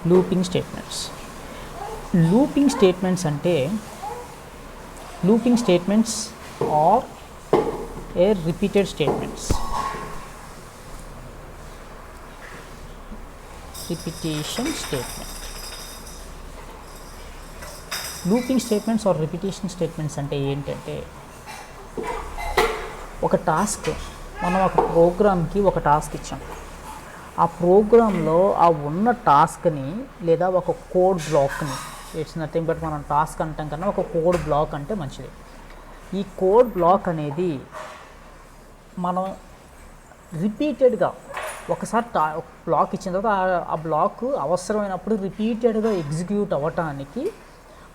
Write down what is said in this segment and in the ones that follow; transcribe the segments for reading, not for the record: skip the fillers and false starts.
Looping statements. Looping statements అంటే looping statements are a repeated statements. Repetition statement. Looping statements are repetition statements అంటే ఏంటంటే, ఒక task మనం ఒక ప్రోగ్రామ్కి ఒక టాస్క్ ఇచ్చాం. ఆ ప్రోగ్రాంలో ఆ ఉన్న టాస్క్ని లేదా ఒక కోడ్ బ్లాక్ని, ఇట్స్ నథింగ్ బట్ మనం టాస్క్ అంటాం కన్నా ఒక కోడ్ బ్లాక్ అంటే మంచిది. ఈ కోడ్ బ్లాక్ అనేది మనం రిపీటెడ్గా ఒకసారి బ్లాక్ ఇచ్చిన తర్వాత ఆ బ్లాక్ అవసరమైనప్పుడు రిపీటెడ్గా ఎగ్జిక్యూట్ అవ్వటానికి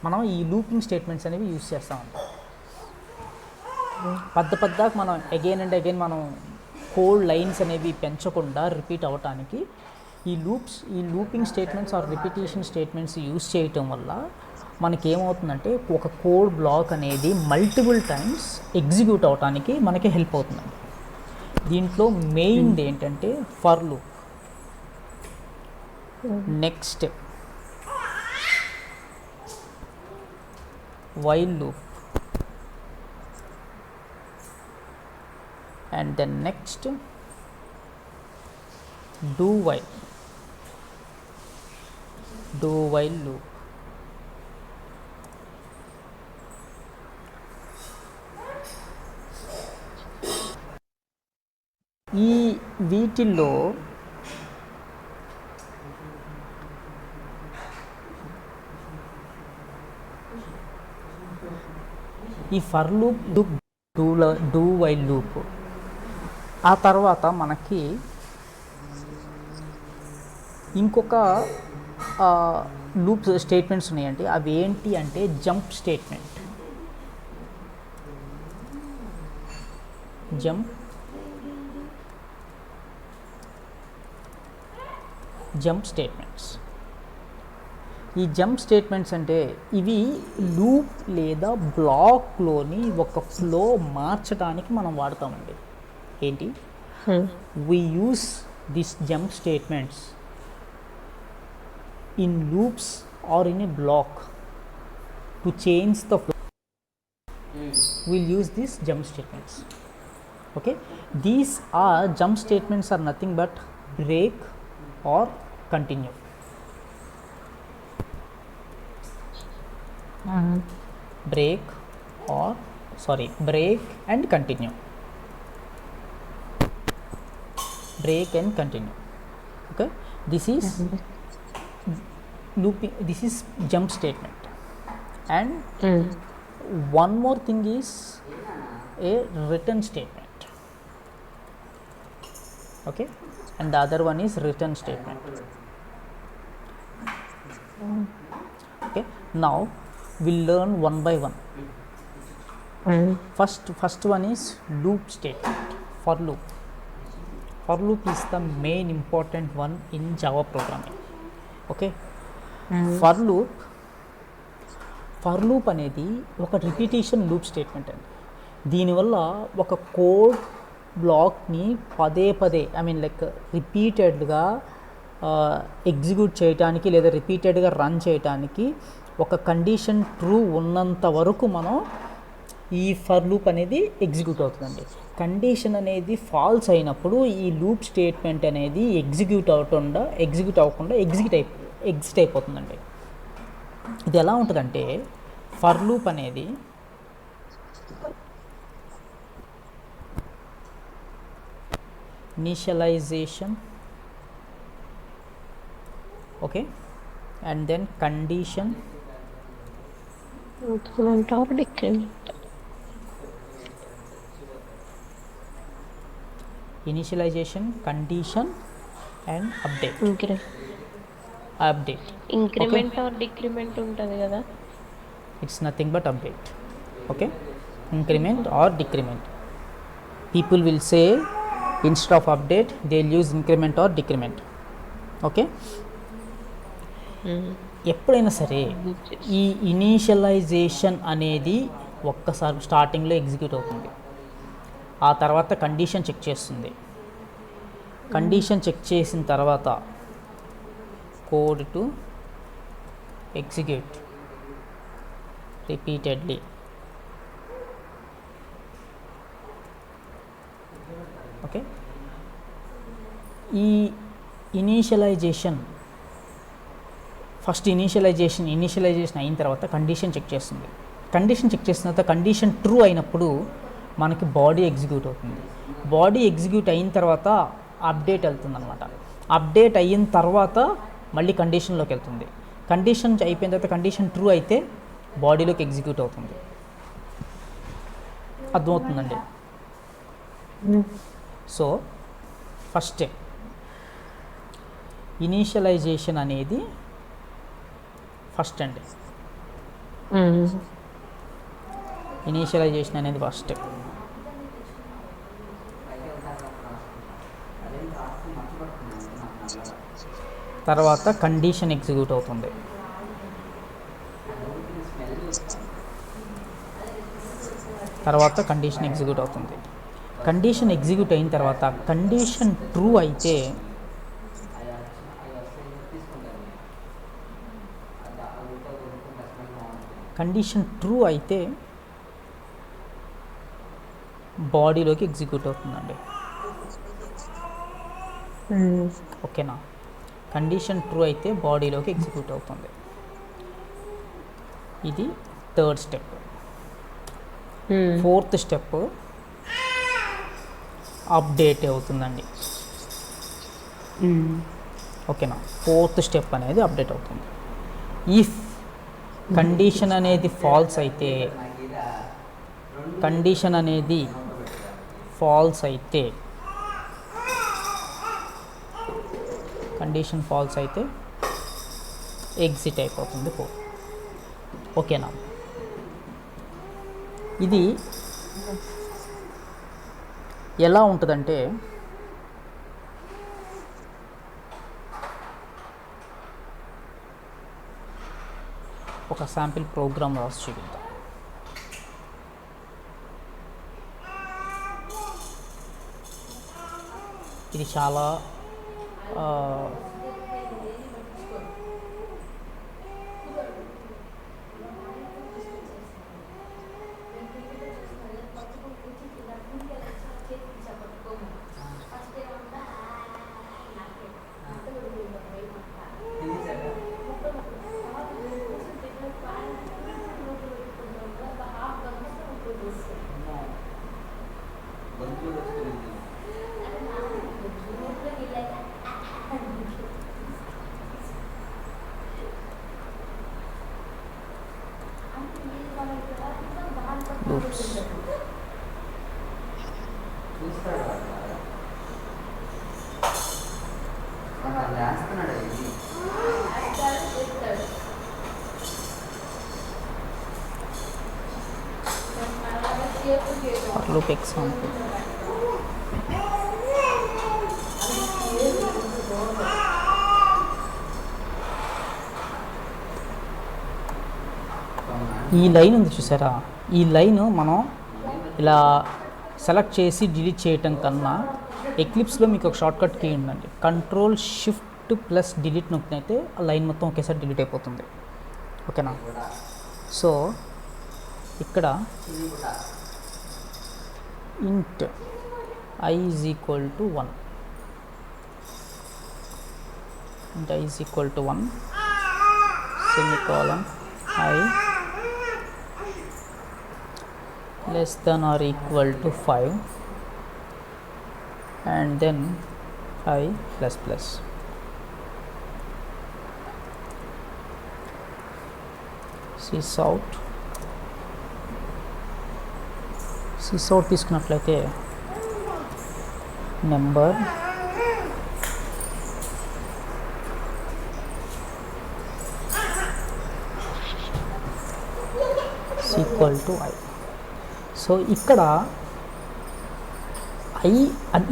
మనం ఈ లూపింగ్ స్టేట్మెంట్స్ అనేవి యూజ్ చేస్తామంట. పెద్దగా మనం అగైన్ అండ్ అగైన్ మనం కోడ్ లైన్స్ అనేవి పెంచకుండా రిపీట్ అవ్వటానికి ఈ looping statements are repetition statements use చేయటం వల్ల మనకేమవుతుందంటే ఒక కోడ్ బ్లాక్ అనేది మల్టిపుల్ టైమ్స్ ఎగ్జిక్యూట్ అవ్వటానికి మనకి హెల్ప్ అవుతుందండి. దీంట్లో మెయిన్ ఏంటంటే for loop, next while loop, and then next do while loop. ఈ వీటిల్లో ఈ for loop, do while loop, ఆ తర్వాత మనకి ఇంకొక లూప్ స్టేట్మెంట్స్ ఉన్నాయండి. అవి ఏంటి అంటే జంప్ స్టేట్మెంట్. Jump statements. ఈ జంప్ స్టేట్మెంట్స్ అంటే ఇవి లూప్ లేదా బ్లాక్లోని ఒక ఫ్లో మార్చడానికి మనం వాడతామండి. ఏంటి, we use these jump statements in loops or in a block to change the flow. We'll use these jump statements. Okay, these jump statements are nothing but break or continue. Break and continue. Break and continue. Okay, this is looping, this is jump statement. And one more thing is a return statement. Okay, and the other one is return statement. Okay, now we'll learn one by one. First one is loop statement, for loop. For loop is the main important one in Java programming. Okay, for loop అనేది ఒక repetition loop statement అండి. దీనివల్ల ఒక code బ్లాక్ని పదే like రిపీటెడ్గా execute చేయడానికి లేదా రిపీటెడ్గా రన్ చేయడానికి ఒక కండిషన్ ట్రూ ఉన్నంత వరకు మనం ఈ ఫర్ లూప్ అనేది ఎగ్జిక్యూట్ అవుతుందండి. కండిషన్ అనేది ఫాల్స్ అయినప్పుడు ఈ లూప్ స్టేట్మెంట్ అనేది ఎగ్జిక్యూట్ అవ్వకుండా ఎగ్జిట్ అయిపోతుందండి. ఇది ఎలా ఉంటుందంటే, ఫర్ లూప్ అనేది initialization, okay, and then condition, initialization, condition and update. Increment or decrement ఉంటుంది కదా, it's nothing but update. Okay, increment or decrement. People will say instead of update they will use increment or decrement. Okay, ఎప్పుడైనా సరే ఈ initialisation అనేది ఒక్కసారి స్టార్టింగ్లో execute అవుతుంది. ఆ తర్వాత కండిషన్ చెక్ చేస్తుంది. కండిషన్ చెక్ చేసిన తర్వాత code to execute repeatedly. Okay, ఈ ఇనీషియలైజేషన్ ఇనీషియలైజేషన్ అయిన తర్వాత కండిషన్ చెక్ చేస్తుంది. కండిషన్ చెక్ చేసిన తర్వాత కండిషన్ ట్రూ అయినప్పుడు మనకి బాడీ ఎగ్జిక్యూట్ అవుతుంది. బాడీ ఎగ్జిక్యూట్ అయిన తర్వాత అప్డేట్ వెళ్తుంది అనమాట. అప్డేట్ అయిన తర్వాత మళ్ళీ కండిషన్లోకి వెళ్తుంది. కండిషన్ అయిపోయిన తర్వాత కండిషన్ ట్రూ అయితే బాడీలోకి ఎగ్జిక్యూట్ అవుతుంది. అర్థమవుతుందండి? సో ఫస్ట్ ఇనీషియలైజేషన్ అనేది ఫస్ట్ అండి. ఇనీషియలైజేషన్ అనేది ఫస్ట్. తర్వాత కండిషన్ ఎగ్జిక్యూట్ అవుతుంది. కండిషన్ ఎగ్జిక్యూట్ అయిన తర్వాత కండిషన్ ట్రూ అయితే బాడీలోకి ఎగ్జిక్యూట్ అవుతుందండి. ఓకేనా? కండిషన్ ట్రూ అయితే బాడీలోకి ఎగ్జిక్యూట్ అవుతుంది. ఇది third step. Fourth step update అవుతుందండి. ఓకేనా? ఫోర్త్ స్టెప్ అనేది అప్డేట్ అవుతుంది. ఇఫ్ కండిషన్ అనేది ఫాల్స్ అయితే ఎగ్జిట్ అయిపోతుంది కోడ్. ఓకేనా? ఇది ఎలా ఉంటుందంటే ఒక శాంపిల్ ప్రోగ్రామ్ రాసి చూపిద్దాం. ఇది చాలా లూప్స్. Loop example. ఈ లైన్ ఉంది చూసారా? ఈ లైన్ మనం ఇలా సెలెక్ట్ చేసి డిలీట్ చేయటం కన్నా ఎక్లిప్స్లో మీకు ఒక షార్ట్కట్ కీ ఉందండి. Ctrl+Shift+Delete నొక్కినైతే ఆ లైన్ మొత్తం ఒకేసారి డిలీట్ అయిపోతుంది. ఓకేనా? సో ఇక్కడ int I is equal to 1, semicolon I less than or equal to 5 and then I plus plus. Sysout తీసుకున్నట్లయితే number equal to I. So ఇక్కడ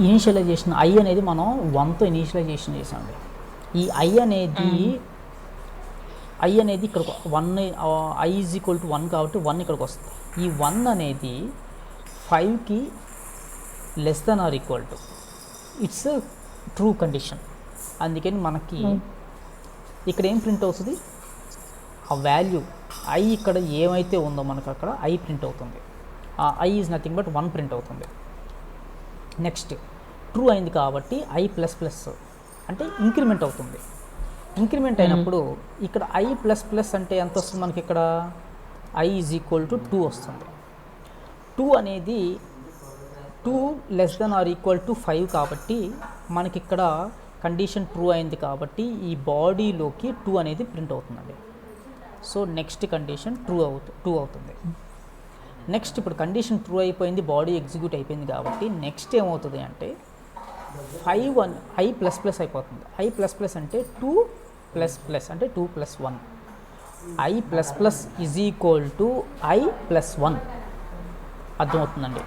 ఇనీషియలైజేషన్ I అనేది మనం 1తో ఇనీషియలైజేషన్ చేసామండి. ఈ I అనేది ఇక్కడ 1 I ఈజ్ ఈక్వల్ టు 1 కాబట్టి 1 ఇక్కడికి వస్తుంది. ఈ 1 అనేది 5కి less than or equal to, it's true condition. అందుకని మనకి ఇక్కడ ఏం ప్రింట్ అవుతుంది, ఆ వాల్యూ ఐ ఇక్కడ ఏమైతే ఉందో మనకు అక్కడ ఐ ప్రింట్ అవుతుంది. ఆ I is nothing but 1 print అవుతుంది. నెక్స్ట్ ట్రూ అయింది కాబట్టి ఐ ప్లస్ ప్లస్ అంటే ఇంక్రిమెంట్ అవుతుంది. ఇంక్రిమెంట్ అయినప్పుడు ఇక్కడ ఐ ప్లస్ ప్లస్ అంటే ఎంత వస్తుంది మనకి, ఇక్కడ ఐ ఈజ్ ఈక్వల్ టు 2 వస్తుంది. 2 అనేది 2 less than or equal to 5 కాబట్టి మనకి ఇక్కడ కండిషన్ ట్రూ అయింది కాబట్టి ఈ బాడీలోకి 2 అనేది ప్రింట్ అవుతుందండి. సో నెక్స్ట్ కండిషన్ ట్రూ అవుతుంది. నెక్స్ట్ ఇప్పుడు కండిషన్ ట్రూ అయిపోయింది, బాడీ ఎగ్జిక్యూట్ అయిపోయింది కాబట్టి నెక్స్ట్ ఏమవుతుంది అంటే ఐ ప్లస్ ప్లస్ అయిపోతుంది. ఐ ప్లస్ ప్లస్ అంటే 2 ప్లస్ ప్లస్ అంటే 2 plus 1. I plus plus is equal to I plus 1 అర్థమవుతుందండి.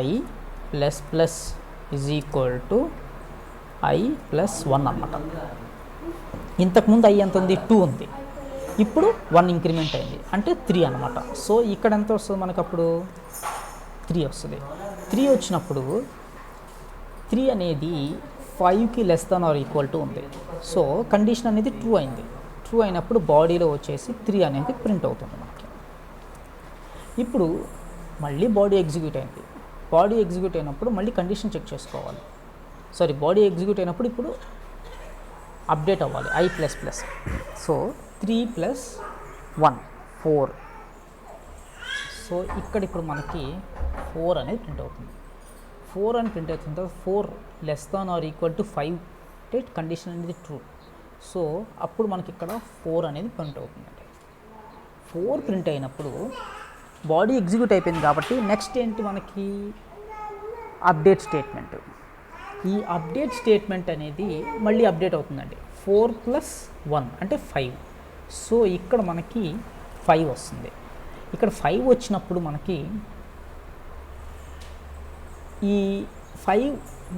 I plus plus is equal to I plus 1 అన్నమాట. ఇంతకుముందు ఐ ఎంత ఉంది, 2 ఉంది, ఇప్పుడు 1 ఇంక్రిమెంట్ అయింది అంటే 3 అనమాట. సో ఇక్కడ ఎంత వస్తుంది మనకు, అప్పుడు 3 వస్తుంది. 3 వచ్చినప్పుడు 3 అనేది 5కి less than or equal to ఉంది. సో కండిషన్ అనేది ట్రూ అయింది. ట్రూ అయినప్పుడు బాడీలో వచ్చేసి 3 అనేది ప్రింట్ అవుతుంది మనకి. ఇప్పుడు మళ్ళీ బాడీ ఎగ్జిక్యూట్ అయింది. బాడీ ఎగ్జిక్యూట్ అయినప్పుడు మళ్ళీ కండిషన్ చెక్ చేసుకోవాలి. సారీ, బాడీ ఎగ్జిక్యూట్ అయినప్పుడు ఇప్పుడు అప్డేట్ అవ్వాలి I plus plus. So 3 plus 1 4. So ఇక్కడ ఇప్పుడు మనకి 4 అనేది ప్రింట్ అవుతుంది. 4 అని ప్రింట్ అవుతుంది తర్వాత 4 less than or equal to 5 అంటే కండిషన్ అనేది ట్రూ. సో అప్పుడు మనకి ఇక్కడ 4 అనేది ప్రింట్ అవుతుందండి. 4 ప్రింట్ అయినప్పుడు బాడీ ఎగ్జిక్యూట్ అయిపోయింది కాబట్టి నెక్స్ట్ ఏంటి మనకి, అప్డేట్ స్టేట్మెంట్. ఈ అప్డేట్ స్టేట్మెంట్ అనేది మళ్ళీ అప్డేట్ అవుతుందండి. 4 ప్లస్ 1 అంటే 5. సో ఇక్కడ మనకి 5 వస్తుంది. ఇక్కడ 5 వచ్చినప్పుడు మనకి ఈ 5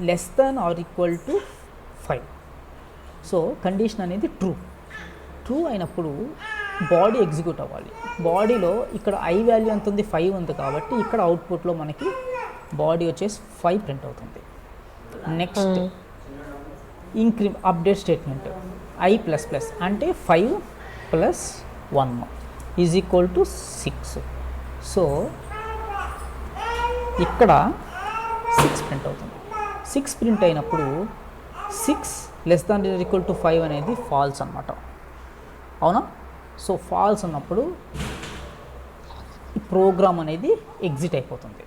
less than or equal to 5. So condition అనేది ట్రూ అయినప్పుడు బాడీ ఎగ్జిక్యూట్ అవ్వాలి. బాడీలో ఇక్కడ ఐ వాల్యూ ఎంత ఉంది, 5 ఉంది కాబట్టి ఇక్కడ అవుట్పుట్లో మనకి బాడీ వచ్చేసి 5 ప్రింట్ అవుతుంది. Next update statement I plus plus అంటే 5 plus 1 is equal to 6. So ఇక్కడ 6 ప్రింట్ అవుతుంది. 6 ప్రింట్ అయినప్పుడు 6 less than is equal to 5 అనేది ఫాల్స్ అన్నమాట. అవునా? సో ఫాల్స్ అన్నప్పుడు ఈ ప్రోగ్రామ్ అనేది ఎగ్జిట్ అయిపోతుంది.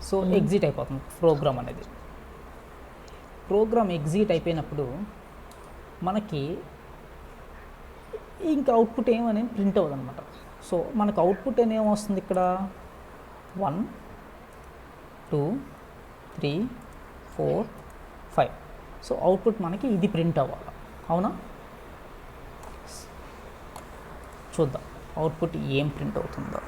సో ఎగ్జిట్ అయిపోతుంది ప్రోగ్రామ్ అనేది. ప్రోగ్రామ్ ఎగ్జిట్ అయిపోయినప్పుడు మనకి ఇంకా అవుట్పుట్ ఏమనేది ప్రింట్ అవ్వదు అనమాట. సో మనకు అవుట్పుట్ ఏమొస్తుంది ఇక్కడ 1 2 3 4 5. సో అవుట్పుట్ మనకి ఇది ప్రింట్ అవ్వాలి. అవునా? చూద్దాం అవుట్పుట్ ఏం ప్రింట్ అవుతుందో.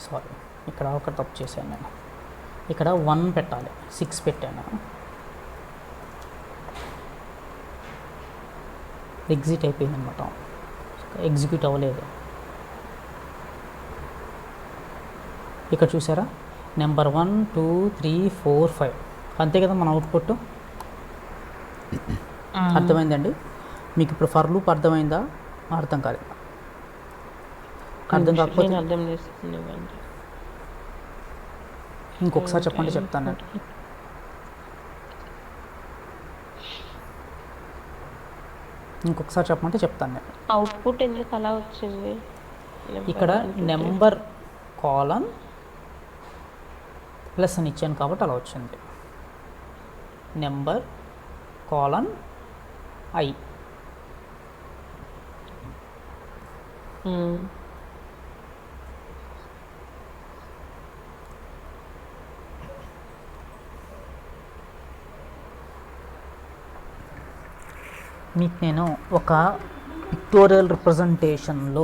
సారీ, ఇక్కడ ఒక తప్పు చేశాను నేను. ఇక్కడ 1 పెట్టాలి, 6 పెట్టాను. ఎగ్జిట్ అయిపోయింది అనమాట, ఎగ్జిక్యూట్ అవ్వలేదు. ఇక్కడ చూసారా, నెంబర్ 1 2 3 4 5 అంతే కదా మన అవుట్పుట్. అర్థమైందండి మీకు? ఇప్పుడు ఫర్ లూప్ అర్థమైందా? అర్థం కాలేదు. అర్థం కాకపోతే ఇంకొకసారి చెప్పండి, చెప్తాను నేను. ఇంకొకసారి చెప్పమంటే చెప్తాను నేను. అవుట్పుట్ ఎందుకు అలా వచ్చింది? ఇక్కడ నెంబర్ కాలమ్ ప్లస్ అని ఇచ్చాను కాబట్టి అలా వచ్చింది. Number colon I. మీకు నేను ఒక పిక్టోరియల్ రిప్రజెంటేషన్లో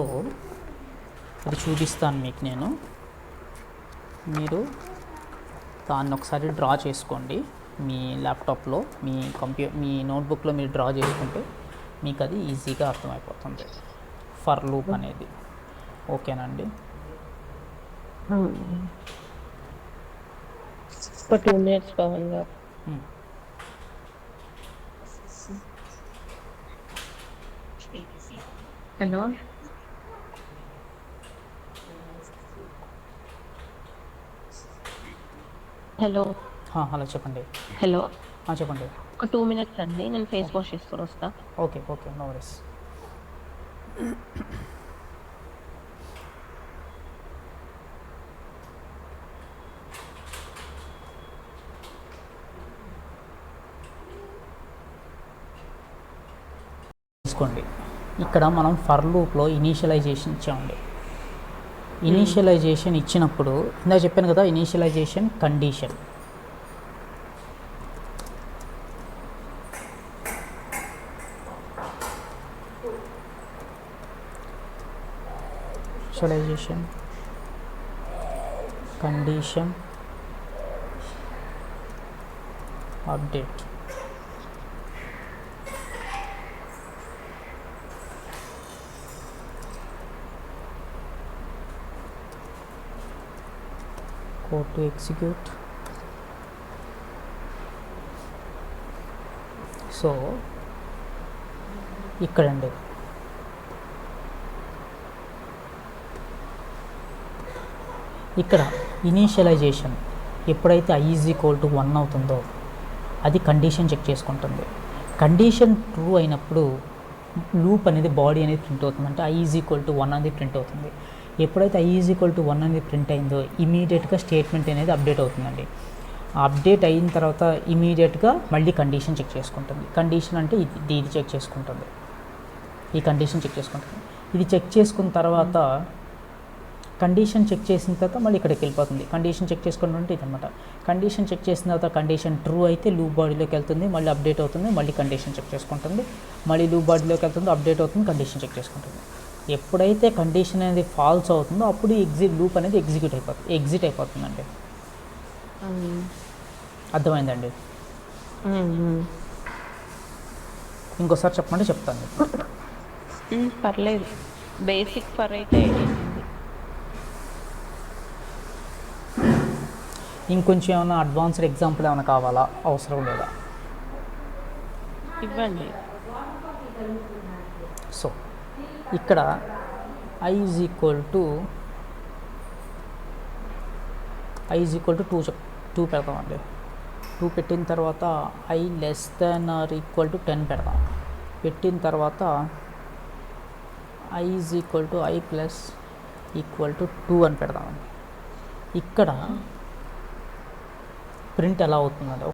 ఇది చూపిస్తాను మీకు నేను. మీరు దాన్ని ఒకసారి డ్రా చేసుకోండి మీ ల్యాప్టాప్లో, మీ నోట్బుక్లో మీరు డ్రా చేసుకుంటే మీకు అది ఈజీగా అర్థమైపోతుంది ఫర్ లూప్ అనేది. ఓకేనండి. ఒక 2 minutes పవన్ గారు. హలో హలో హలో చెప్పండి. హలో చెప్పండి. ఒక 2 minutes అండి, నేను ఫేస్ వాష్ చేసుకొని వస్తా. Okay no worries. తీసుకోండి. ఇక్కడ మనం ఫర్ లూప్లో ఇనీషియలైజేషన్ ఇచ్చామండి. ఇనీషియలైజేషన్ ఇచ్చినప్పుడు ఇందాక చెప్పాను కదా, initialization condition. Initialization condition update. Code to execute. So ఇక్కడండి ఇక్కడ ఇనీషియలైజేషన్ ఎప్పుడైతే i = 1 అవుతుందో అది కండిషన్ చెక్ చేసుకుంటుంది. కండిషన్ ట్రూ అయినప్పుడు లూప్ అనేది బాడీ అనేది ప్రింట్ అవుతుంది, అంటే i = 1 అనేది ప్రింట్ అవుతుంది. ఎప్పుడైతే i = 1 అనేది ప్రింట్ అయిందో ఇమీడియట్గా స్టేట్మెంట్ అనేది అప్డేట్ అవుతుందండి. అప్డేట్ అయిన తర్వాత ఇమీడియట్గా మళ్ళీ కండిషన్ చెక్ చేసుకుంటుంది. కండిషన్ అంటే ఇది చెక్ చేసుకుంటుంది, ఈ కండిషన్ చెక్ చేసుకుంటుంది. ఇది చెక్ చేసుకున్న తర్వాత కండిషన్ చెక్ చేసిన తర్వాత మళ్ళీ ఇక్కడికి వెళ్ళిపోతుంది. కండిషన్ చెక్ చేసుకుంటుంటే ఇదనమాట. కండిషన్ చెక్ చేసిన తర్వాత కండిషన్ ట్రూ అయితే లూప్ బాడీలోకి వెళ్తుంది, మళ్ళీ అప్డేట్ అవుతుంది, మళ్ళీ కండిషన్ చెక్ చేసుకుంటుంది, మళ్ళీ లూప్ బాడీలోకి వెళ్తుంది, అప్డేట్ అవుతుంది, కండిషన్ చెక్ చేసుకుంటుంది. ఎప్పుడైతే కండిషన్ అనేది ఫాల్స్ అవుతుందో అప్పుడు లూప్ అనేది ఎగ్జిట్ అయిపోతుందండి. అర్థమైందండి? ఇంకోసారి చెప్పమంటే చెప్తాను. పర్లేదు, బేసిక్ ఫర్ అయితే ఇంకొంచెం ఏమైనా అడ్వాన్స్డ్ ఎగ్జాంపుల్ ఏమైనా కావాలా, అవసరం లేదా? ఇవ్వండి. సో ఇక్కడ i = 2 పెడతామండి. 2 పెట్టిన తర్వాత i <= 10 పెడతాం. పెట్టిన తర్వాత i = i + 2 అని పెడతామండి. ఇక్కడ ప్రింట్ ఎలా అవుతుందండి